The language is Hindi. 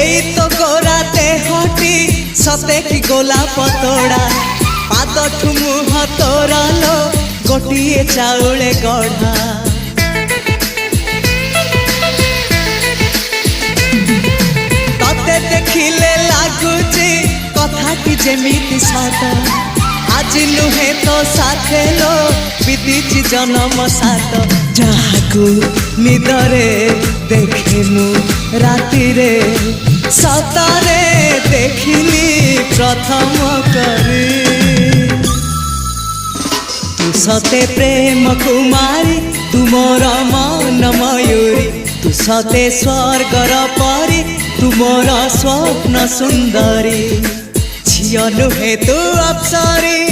एई तो गोरा देहटी सते कि गोलाप तोड़ा पाद ठुमुह तोरा लो गोटिए चाउले गढ़ा तते देखिले लागुची कथाटी जेमिति सत आज नुहे तो साथे लो बीतीची जन्म सात जहाकू निदरे देखे मु राति रे सतरे देखिली प्रथम करी तू सते प्रेम कुमारी तू मोर मन मयूरी तू सते स्वर्गर परी तू मोर स्वप्न सुंदरी झियो नुहे तू अप्सरी।